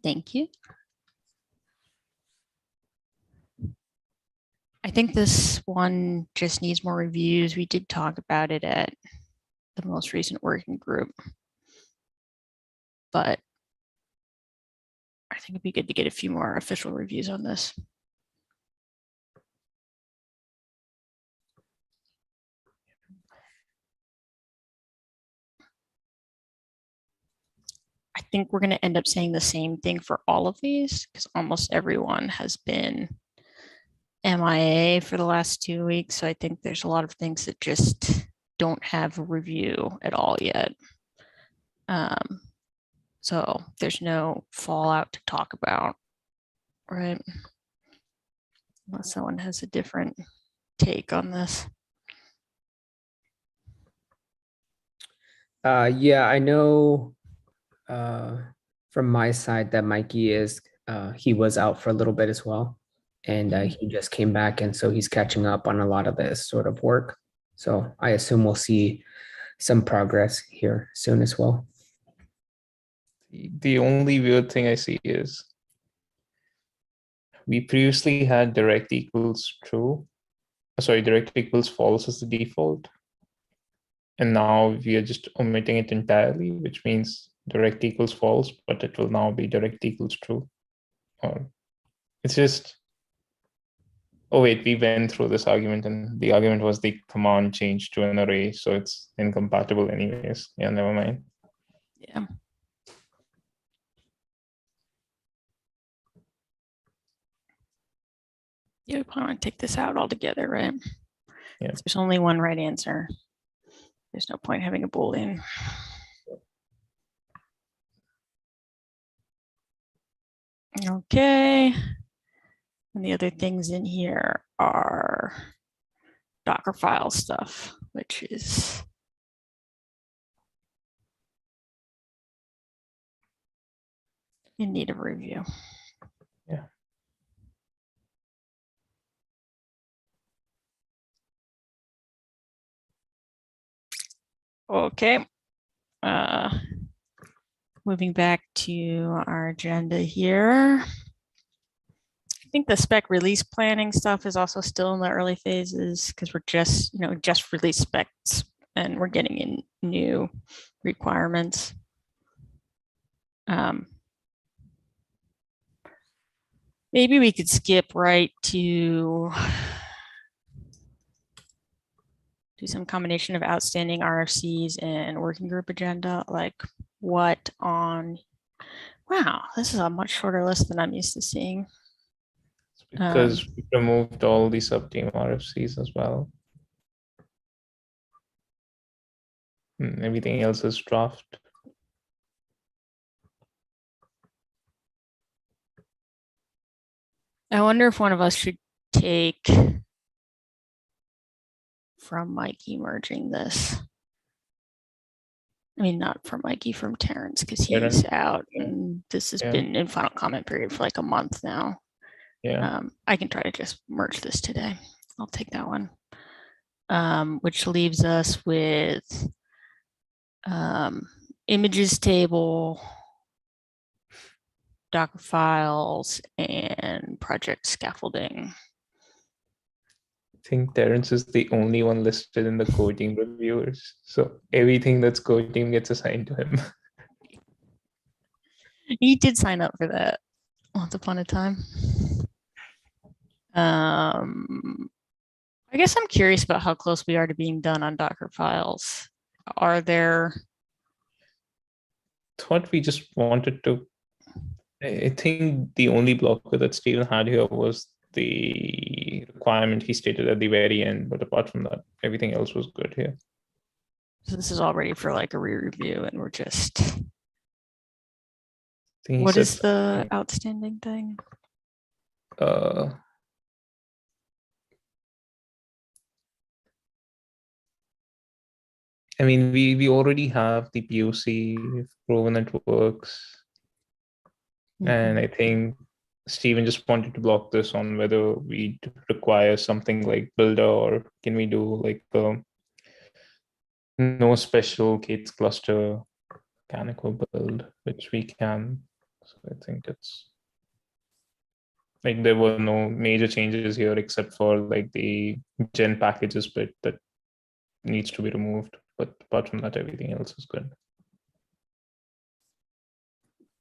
Thank you. I think this one just needs more reviews. We did talk about it at the most recent working group, but I think it'd be good to get a few more official reviews on this. I think we're going to end up saying the same thing for all of these because almost everyone has been MIA for the last 2 weeks. So I think there's a lot of things that just don't have a review at all yet. So there's no fallout to talk about, right? Unless someone has a different take on this. Yeah, I know from my side that Mikey he was out for a little bit as well. And he just came back, and so he's catching up on a lot of this sort of work. So I assume we'll see some progress here soon as well. The only weird thing I see is we previously had direct equals true. Sorry, direct equals false as the default. And now we are just omitting it entirely, which means direct equals false, but it will now be direct equals true. Or it's just, oh wait, we went through this argument and the argument was the command changed to an array, so it's incompatible anyways. Yeah, never mind. Yeah. You probably want to take this out altogether, right? Yeah. There's only one right answer. There's no point having a Boolean. Okay. And the other things in here are Dockerfile stuff, which is in need of review. Yeah. Okay. Moving back to our agenda here. I think the spec release planning stuff is also still in the early phases because we're just, just release specs and we're getting in new requirements. Maybe we could skip right to do some combination of outstanding RFCs and working group agenda, like what on, wow, this is a much shorter list than I'm used to seeing. Because we removed all the sub-team RFCs as well. Everything else is draft. I wonder if one of us should take from Mikey merging this. I mean, not from Mikey, from Terrence, because he's out and this has been in final comment period for like a month now. Yeah. I can try to just merge this today. I'll take that one. Which leaves us with images table, Docker files, and project scaffolding. I think Terrence is the only one listed in the core team reviewers. So everything that's core team gets assigned to him. He did sign up for that once upon a time. I guess I'm curious about how close we are to being done on Docker files. Are there? Thought we just wanted to. I think the only blocker that Stephen had here was the requirement he stated at the very end, but apart from that, everything else was good here. So this is all ready for like a re-review, and we're just. What is the outstanding thing? I mean, we already have the POC, proven it works. And I think Stephen just wanted to block this on whether we require something like builder or can we do like no special K8s cluster mechanical build, which we can. So I think it's like there were no major changes here except for like the gen packages bit that needs to be removed. But apart from that, everything else is good.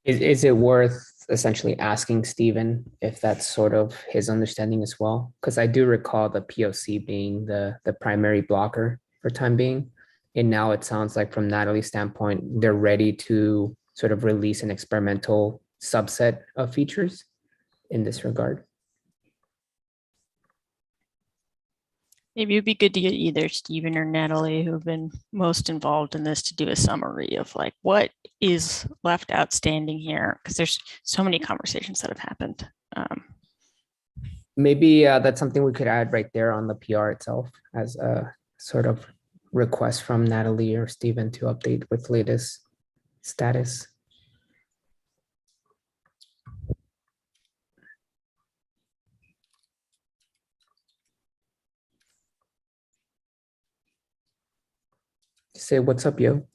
Is it worth essentially asking Stephen if that's sort of his understanding as well? Because I do recall the POC being the primary blocker for time being. And now it sounds like from Natalie's standpoint, they're ready to sort of release an experimental subset of features in this regard. Maybe it'd be good to get either Stephen or Natalie, who've been most involved in this, to do a summary of like what is left outstanding here, because there's so many conversations that have happened. Maybe that's something we could add right there on the PR itself as a sort of request from Natalie or Stephen to update with latest status. Say what's up, yo.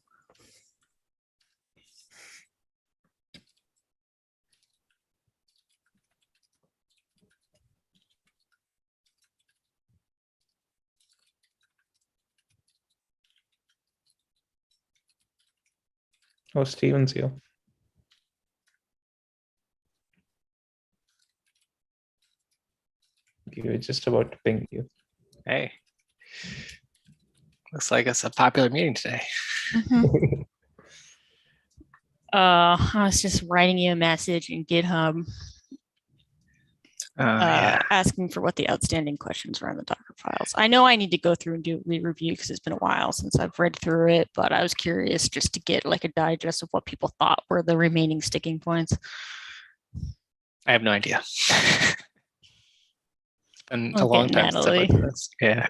Oh, Steven's here. You were just about to ping you. Hey, looks like it's a popular meeting today. I was just writing you a message in GitHub Yeah, asking for what the outstanding questions were on the Docker files. I know I need to go through and do a re-review because it's been a while since I've read through it, but I was curious just to get like a digest of what people thought were the remaining sticking points. I have no idea. It's been a Okay, long time since I've looked at this. Yeah.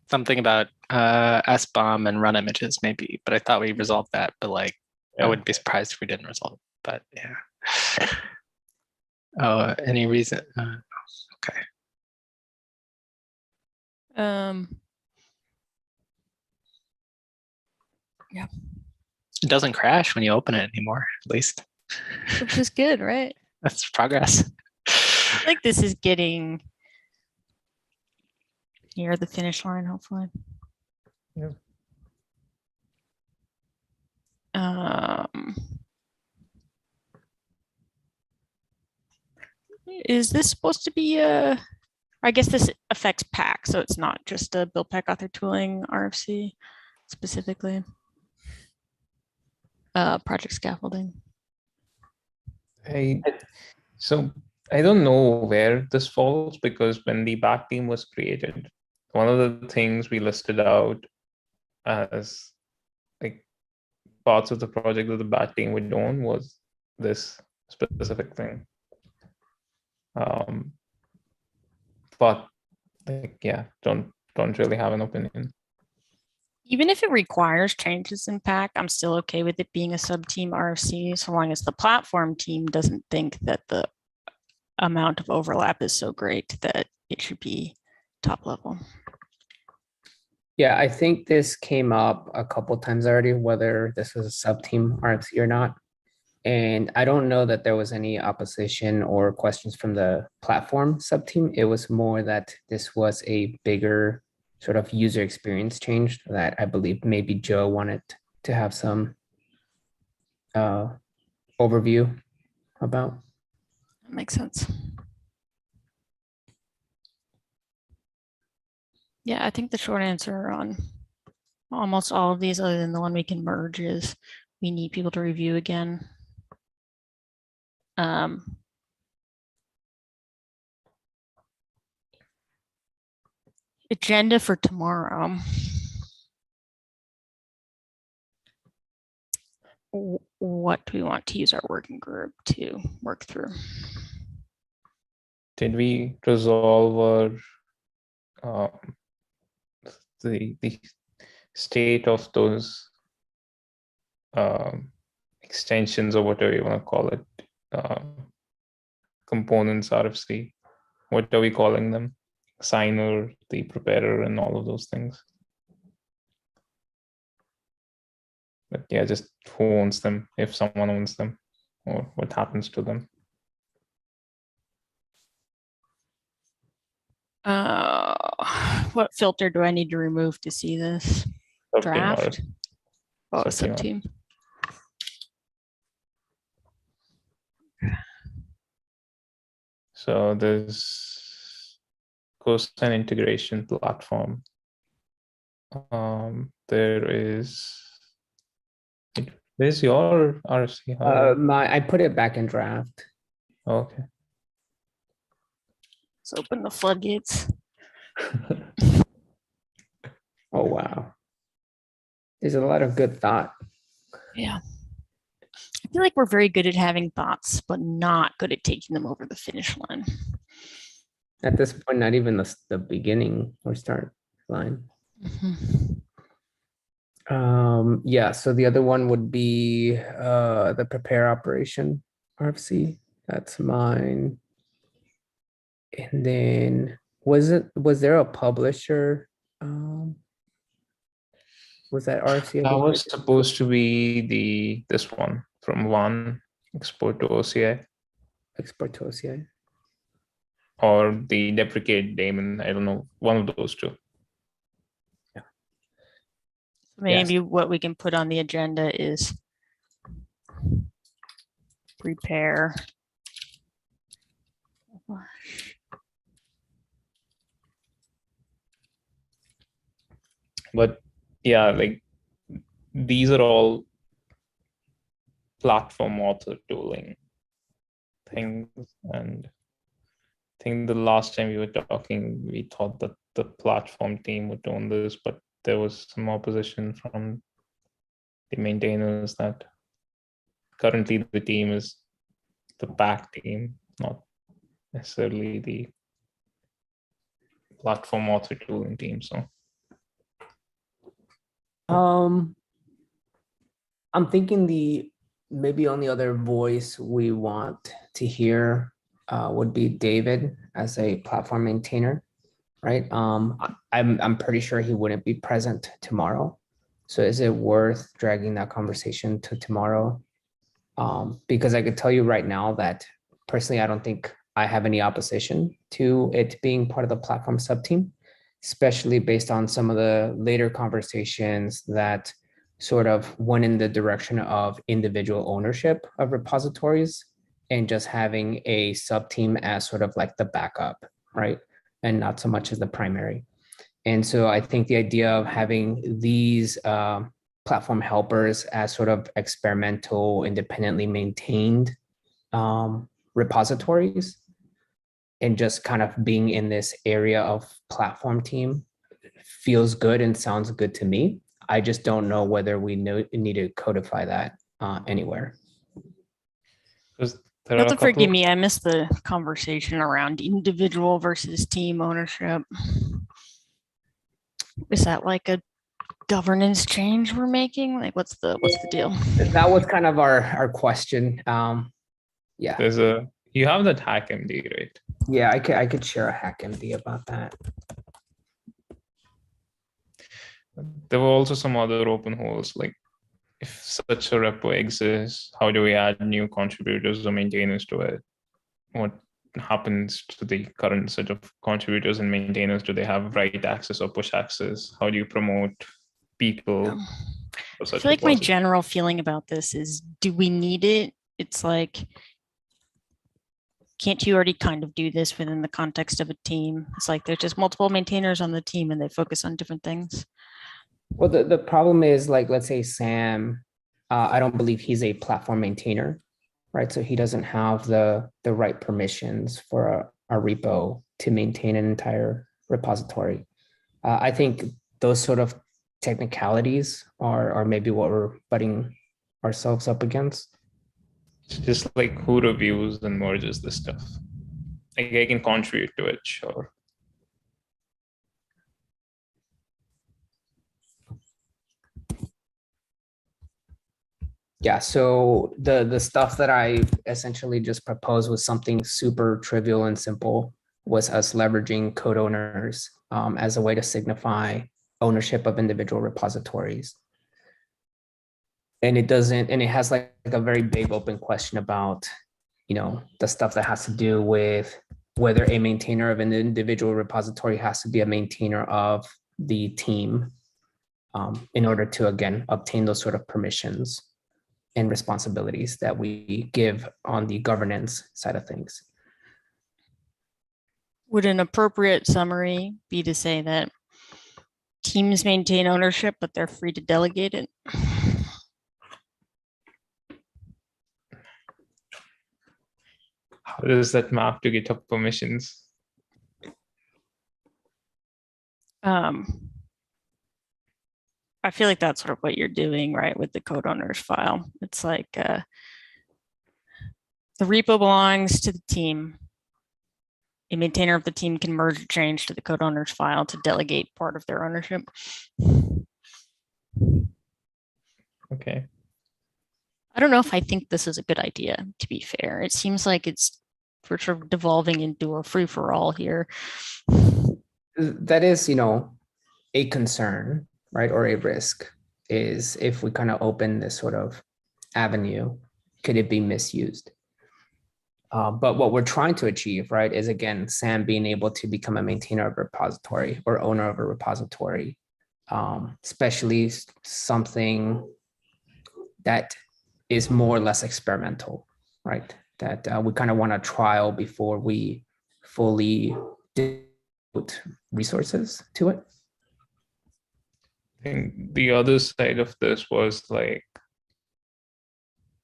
Something about SBOM and run images maybe, but I thought we resolved that, but like I wouldn't be surprised if we didn't resolve it, but yeah. Oh, any reason? Okay. Yeah. It doesn't crash when you open it anymore, at least. Which is good, right? That's progress. I think this is getting near the finish line, hopefully. Yeah. Is this supposed to be I guess this affects pack, so it's not just a build pack author tooling RFC specifically. Project scaffolding. So I don't know where this falls, because when the back team was created, one of the things we listed out as like parts of the project that the back team would own was this specific thing. But like, yeah, don't really have an opinion. Even if it requires changes in pack, I'm still okay with it being a sub-team RFC, so long as the platform team doesn't think that the amount of overlap is so great that it should be top level. Yeah, I think this came up a couple times already, whether this was a sub-team RFC or not. And I don't know that there was any opposition or questions from the platform sub-team. It was more that this was a bigger sort of user experience change that I believe maybe Joe wanted to have some overview about. That makes sense. Yeah, I think the short answer on almost all of these, other than the one we can merge, is we need people to review again. Agenda for tomorrow. What do we want to use our working group to work through? Did we resolve our the state of those extensions, or whatever you want to call it, components RFC? What are we calling them? Signer, the preparer, and all of those things. But yeah, just who owns them, if someone owns them, or what happens to them. What filter do I need to remove to see this? Subteam or Draft? Oh, subteam. subteam. So there's cosine integration platform. There is. Where's your RFC? I put it back in draft. Okay. Let's open the floodgates. Oh, wow. There's a lot of good thought. Yeah. I feel like we're very good at having thoughts, but not good at taking them over the finish line. At this point, not even the beginning or start line. Yeah, so the other one would be the prepare operation RFC. That's mine. And then was there a publisher? Was that RFC? That was supposed to be this one from one export to OCI Export to OCI. or the deprecate daemon. I don't know, one of those two. Maybe what we can put on the agenda is prepare. But yeah, like these are all platform author tooling things. And I think the last time we were talking, we thought that the platform team would own this, but there was some opposition from the maintainers that currently the team is the back team, not necessarily the platform author tooling team. So I'm thinking the maybe only other voice we want to hear would be David as a platform maintainer, right? I'm pretty sure he wouldn't be present tomorrow. So is it worth dragging that conversation to tomorrow? Because I could tell you right now that personally, I don't think I have any opposition to it being part of the platform subteam, especially based on some of the later conversations that sort of went in the direction of individual ownership of repositories and just having a sub-team as sort of like the backup, right? And not so much as the primary. And so I think the idea of having these platform helpers as sort of experimental, independently maintained repositories and just kind of being in this area of platform team feels good and sounds good to me. I just don't know whether we need to codify that anywhere. Not to forgive me, I missed the conversation around individual versus team ownership. Is that like a governance change we're making? Like, what's the deal? That was kind of our question. Yeah. You have that HackMD, right? Yeah, I could share a HackMD about that. There were also some other open holes, like if such a repo exists, how do we add new contributors or maintainers to it? What happens to the current set of contributors and maintainers? Do they have write access or push access? How do you promote people? I feel like my general feeling about this is, do we need it? It's like, can't you already kind of do this within the context of a team? It's like there's just multiple maintainers on the team and they focus on different things. Well, the problem is, like, let's say Sam, I don't believe he's a platform maintainer, right? So he doesn't have the right permissions for a repo to maintain an entire repository. I think those sort of technicalities are maybe what we're butting ourselves up against. It's just like who reviews and merges this stuff. Like I can contribute to it, sure. Yeah, so the stuff that I essentially just proposed was something super trivial and simple, was us leveraging code owners as a way to signify ownership of individual repositories. And it doesn't, and it has like a very big open question about, the stuff that has to do with whether a maintainer of an individual repository has to be a maintainer of the team in order to, again, obtain those sort of permissions and responsibilities that we give on the governance side of things. Would an appropriate summary be to say that teams maintain ownership, but they're free to delegate it? How does that map to GitHub permissions? I feel like that's sort of what you're doing, right, with the code owners file. It's like the repo belongs to the team. A maintainer of the team can merge a change to the code owners file to delegate part of their ownership. Okay. I don't know if I think this is a good idea, to be fair. It seems like we're sort of devolving into a free-for-all here. That is, a concern, right? Or a risk is if we kind of open this sort of avenue, could it be misused? But what we're trying to achieve, right, is again, Sam being able to become a maintainer of a repository or owner of a repository, especially something that is more or less experimental, right? That we kind of want to trial before we fully devote resources to it. I think the other side of this was like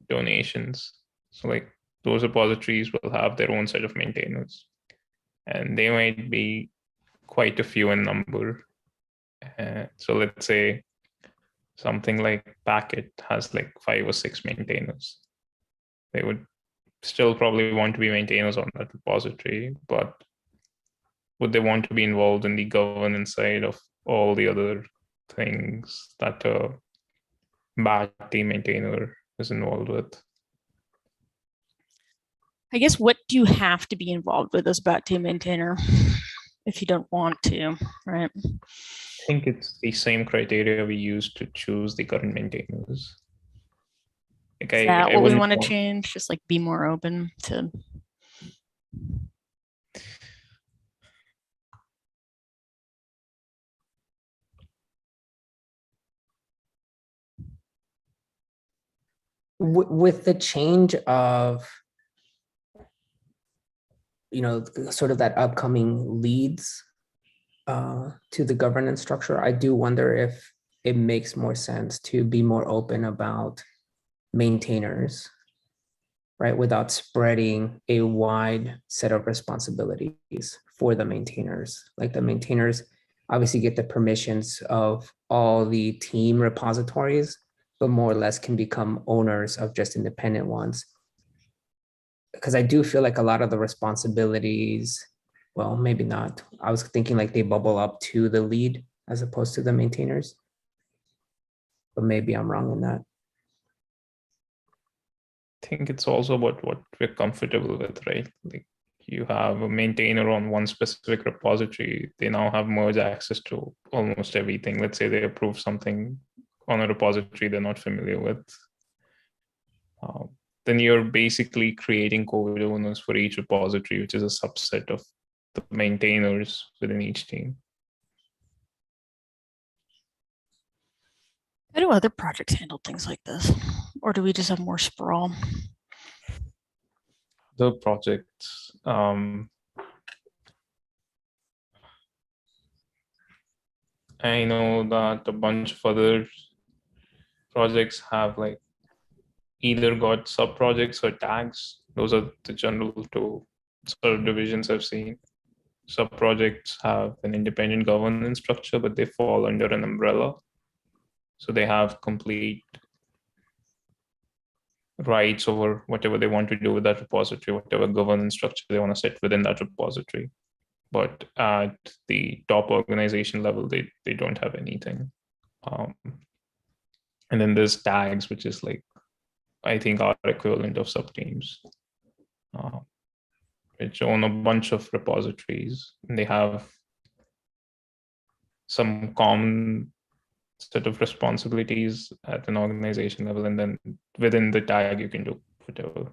donations. So like those repositories will have their own set of maintainers, and they might be quite a few in number. So let's say something like Packet has like 5 or 6 maintainers. They would still probably want to be maintainers on that repository, but would they want to be involved in the governance side of all the other things that a bad team maintainer is involved with? I guess, what do you have to be involved with as a bot team maintainer if you don't want to, right? I think it's the same criteria we use to choose the current maintainers. Like Is that what we want to change? Just like be more open to. With the change of, sort of that upcoming leads to the governance structure, I do wonder if it makes more sense to be more open about maintainers, right? Without spreading a wide set of responsibilities for the maintainers. Like the maintainers obviously get the permissions of all the team repositories, but more or less can become owners of just independent ones. Because I do feel like a lot of the responsibilities, well, maybe not. I was thinking like they bubble up to the lead as opposed to the maintainers. But maybe I'm wrong in that. I think it's also about what we're comfortable with, right? Like you have a maintainer on one specific repository, they now have merge access to almost everything. Let's say they approve something on a repository they're not familiar with. Then you're basically creating code owners for each repository, which is a subset of the maintainers within each team. How do other projects handle things like this? Or do we just have more sprawl? The projects, I know that a bunch of other projects have like either got sub projects or tags. Those are the general two sort of divisions I've seen. Sub projects have an independent governance structure, but they fall under an umbrella. So they have complete rights over whatever they want to do with that repository, whatever governance structure they want to set within that repository. But at the top organization level, they don't have anything. And then there's tags, which is like, I think, our equivalent of subteams, which own a bunch of repositories. And they have some common set of responsibilities at an organization level, and then within the tag you can do whatever.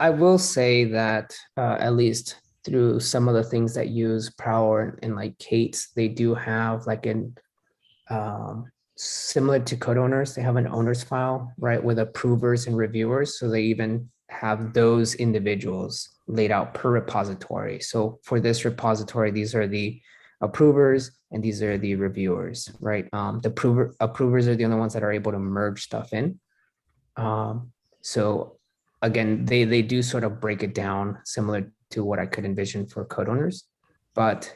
I will say that at least through some of the things that use Power and like Kate's, they do have like an similar to code owners, they have an owners file, right, with approvers and reviewers. So they even have those individuals laid out per repository. So for this repository, these are the approvers and these are the reviewers, right? The approvers are the only ones that are able to merge stuff in. So again, they do sort of break it down similar to what I could envision for code owners, but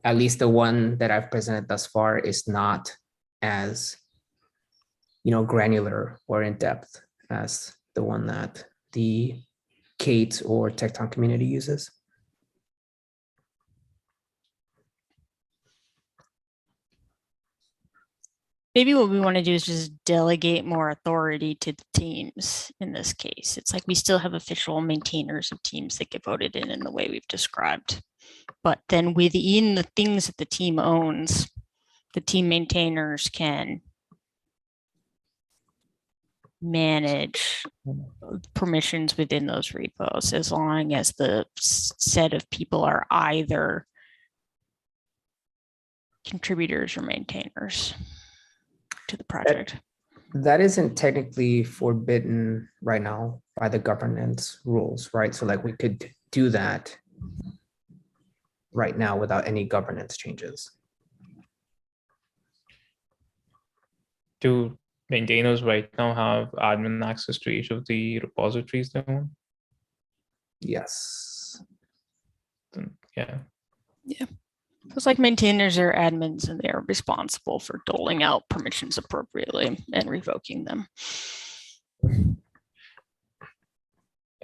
at least the one that I've presented thus far is not as, granular or in depth as the one that the Kate or Tecton community uses. Maybe what we want to do is just delegate more authority to the teams in this case. It's like we still have official maintainers of teams that get voted in the way we've described. But then within the things that the team owns, the team maintainers can manage permissions within those repos as long as the set of people are either contributors or maintainers to the project. That isn't technically forbidden right now by the governance rules, right? So like we could do that right now without any governance changes. Do maintainers right now have admin access to each of the repositories they own? Yes. Then, yeah. It's like maintainers are admins and they are responsible for doling out permissions appropriately and revoking them. I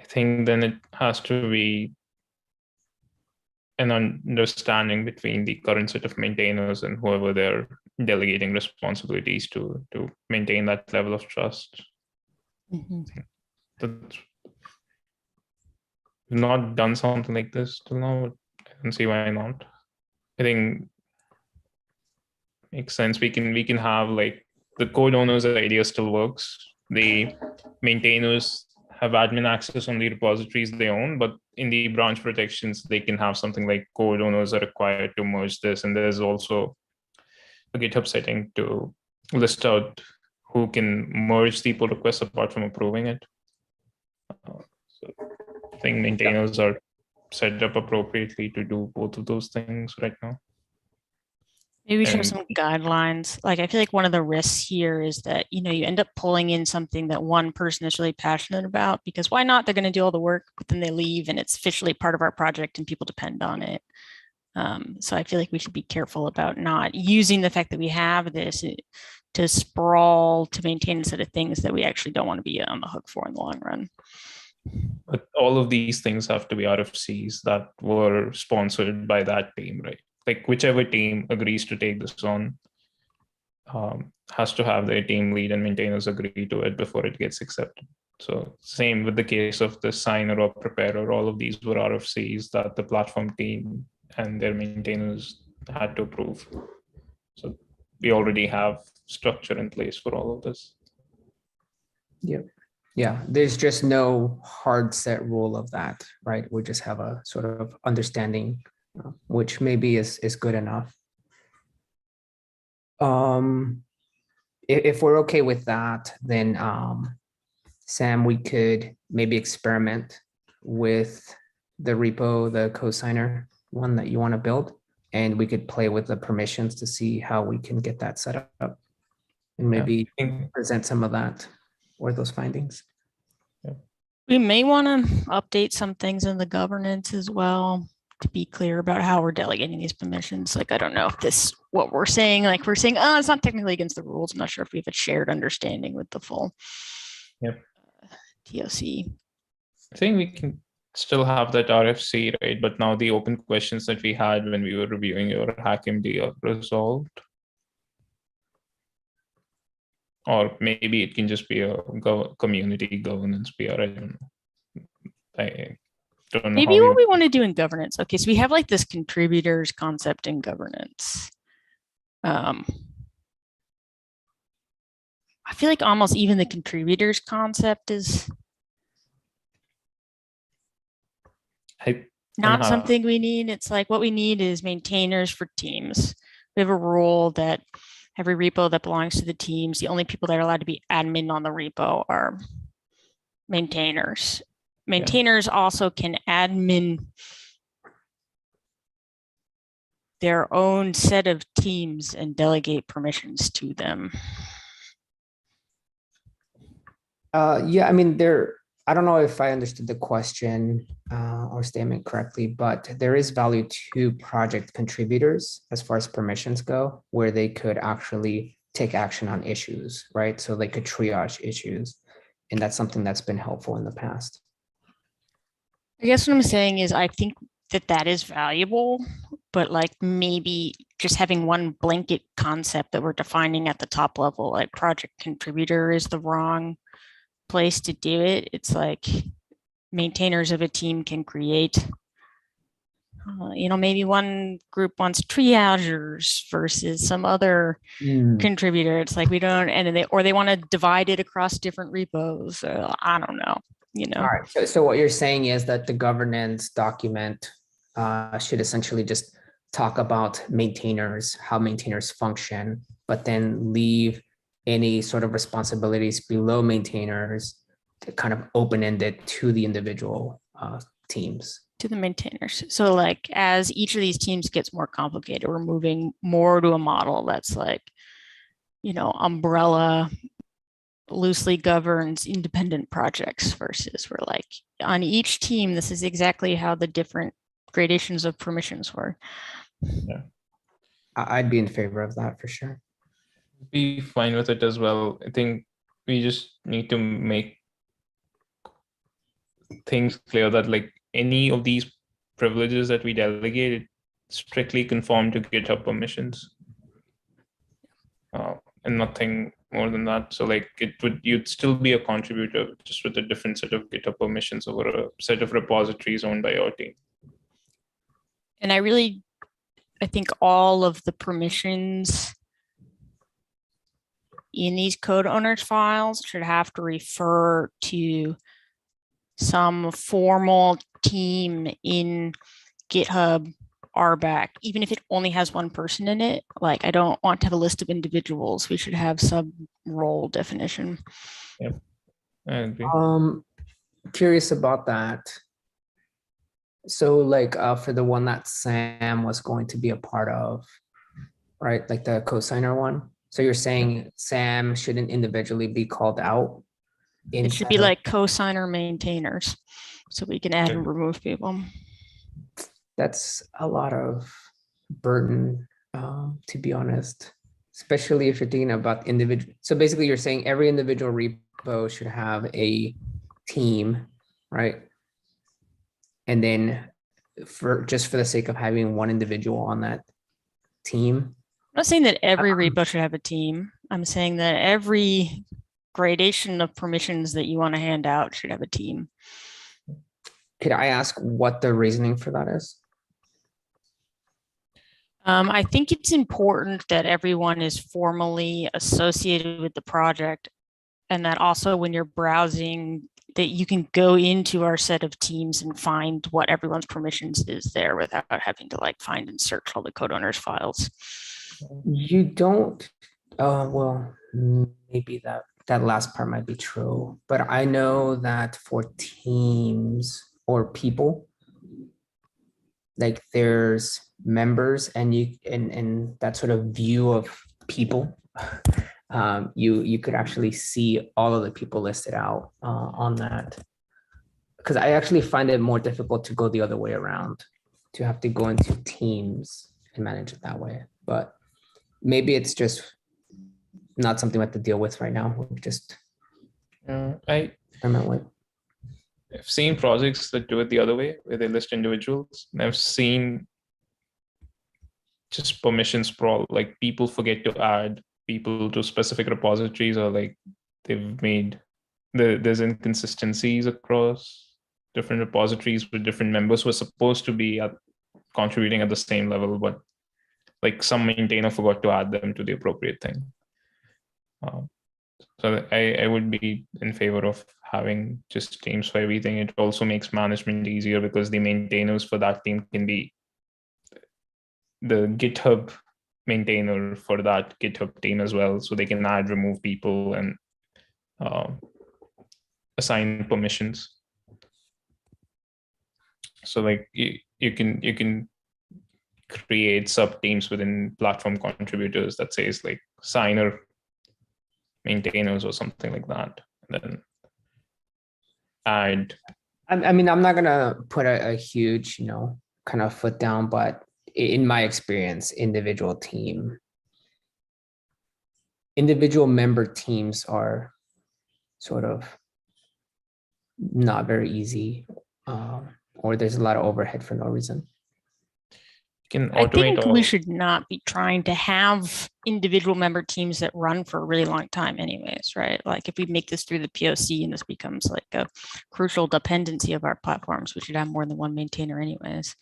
think then it has to be an understanding between the current set of maintainers and whoever they're delegating responsibilities to maintain that level of trust. Mm-hmm. We've not done something like this till now. I don't see why not. I think makes sense. We can have like the code owners idea still works. The maintainers have admin access on the repositories they own, but in the branch protections, they can have something like code owners are required to merge this. And there's also a GitHub setting to list out who can merge the pull requests apart from approving it. So I think maintainers are set up appropriately to do both of those things right now. Maybe we should have And- some guidelines. Like I feel like one of the risks here is that, you end up pulling in something that one person is really passionate about, because why not? They're going to do all the work, but then they leave and it's officially part of our project and people depend on it. So I feel like we should be careful about not using the fact that we have this to sprawl to maintain a set of things that we actually don't want to be on the hook for in the long run. But all of these things have to be RFCs that were sponsored by that team, right? Like whichever team agrees to take this on has to have their team lead and maintainers agree to it before it gets accepted. So same with the case of the signer or preparer, all of these were RFCs that the platform team and their maintainers had to approve. So we already have structure in place for all of this. Yep. Yeah, there's just no hard set rule of that, right? We just have a sort of understanding, which maybe is good enough. If we're okay with that, then Sam, we could maybe experiment with the repo, the cosigner one that you want to build, and we could play with the permissions to see how we can get that set up and maybe present some of that or those findings. We may want to update some things in the governance as well to be clear about how we're delegating these permissions. Like, I don't know if what we're saying, like we're saying, oh, it's not technically against the rules. I'm not sure if we have a shared understanding with the full TOC. I think we can still have that RFC, right? But now the open questions that we had when we were reviewing your HackMD are resolved. Or maybe it can just be a community governance PR. I don't know. I don't know. Maybe what we want to do in governance. Okay, so we have like this contributors concept in governance. I feel like almost even the contributors concept is I not uh-huh. something we need. It's like what we need is maintainers for teams. We have a rule that every repo that belongs to the teams, the only people that are allowed to be admin on the repo are maintainers. Maintainers also can admin their own set of teams and delegate permissions to them. Yeah, I mean, I don't know if I understood the question or statement correctly, but there is value to project contributors as far as permissions go, where they could actually take action on issues, right? So they could triage issues. And that's something that's been helpful in the past. I guess what I'm saying is I think that that is valuable, but like maybe just having one blanket concept that we're defining at the top level, like project contributor, is the wrong place to do it. It's like maintainers of a team can create, maybe one group wants triagers versus some other contributor. It's like we don't, and they want to divide it across different repos. I don't know. All right. So what you're saying is that the governance document should essentially just talk about maintainers, how maintainers function, but then leave any sort of responsibilities below maintainers to kind of open-ended to the individual teams. To the maintainers. So like as each of these teams gets more complicated, we're moving more to a model that's like, umbrella loosely governs independent projects versus we're like on each team, this is exactly how the different gradations of permissions work. Yeah. I'd be in favor of that for sure. Be fine with it as well. I think we just need to make things clear that like any of these privileges that we delegate strictly conform to GitHub permissions. And nothing more than that. So like you'd still be a contributor just with a different set of GitHub permissions over a set of repositories owned by your team. And I think all of the permissions in these code owners files should have to refer to some formal team in GitHub RBAC, even if it only has one person in it. Like I don't want to have a list of individuals. We should have some role definition. Yep, I agree. Curious about that. So like for the one that Sam was going to be a part of, right? Like the cosigner one. So you're saying Sam shouldn't individually be called out? It should be like cosigner maintainers, so we can add and remove people. That's a lot of burden, to be honest, especially if you're thinking about individual. So basically you're saying every individual repo should have a team, right? And then for the sake of having one individual on that team. I'm not saying that every repo should have a team. I'm saying that every gradation of permissions that you want to hand out should have a team. Could I ask what the reasoning for that is? I think it's important that everyone is formally associated with the project, and that also when you're browsing, that you can go into our set of teams and find what everyone's permissions is there without having to like find and search all the code owners files. You don't, well, maybe that last part might be true, but I know that for teams or people, like there's members and that sort of view of people, you could actually see all of the people listed out on that. Because I actually find it more difficult to go the other way around, to have to go into teams and manage it that way. But maybe it's just not something we have to deal with right now. We're just I've seen projects that do it the other way, where they list individuals. And I've seen just permission sprawl, like people forget to add people to specific repositories, or like there's inconsistencies across different repositories with different members who are supposed to be contributing at the same level, but like some maintainer forgot to add them to the appropriate thing. So I would be in favor of having just teams for everything. It also makes management easier because the maintainers for that team can be the GitHub maintainer for that GitHub team as well. So they can add, remove people, and assign permissions. So like you can create sub teams within platform contributors that says like signer maintainers or something like that. And then add. I mean, I'm not gonna put a huge, kind of foot down, but in my experience, individual member teams are sort of not very easy, or there's a lot of overhead for no reason. Can I automate think all. we should not be trying to have individual member teams that run for a really long time anyways, right? Like if we make this through the POC and this becomes like a crucial dependency of our platforms, we should have more than one maintainer anyways.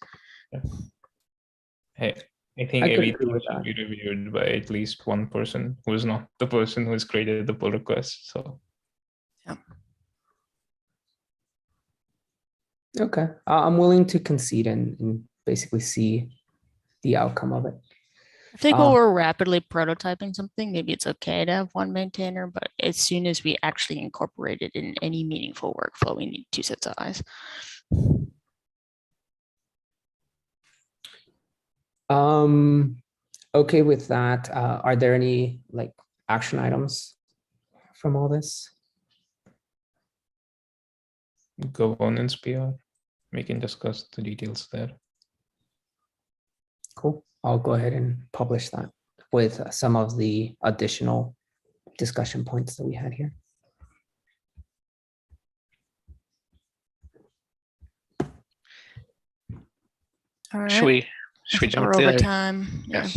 I think I could agree everything with should that. be reviewed by at least one person who is not the person who has created the pull request. So Okay, I'm willing to concede and basically see the outcome of it. I think when Um, we're rapidly prototyping something, maybe it's okay to have one maintainer, but as soon as we actually incorporate it in any meaningful workflow, we need two sets of eyes. Okay with that. Are there any like action items from all this? governance PR, we can discuss the details there. Cool. I'll go ahead and publish that with some of the additional discussion points that we had here. All right. Should we I think jump we're to the over other? time. Yeah.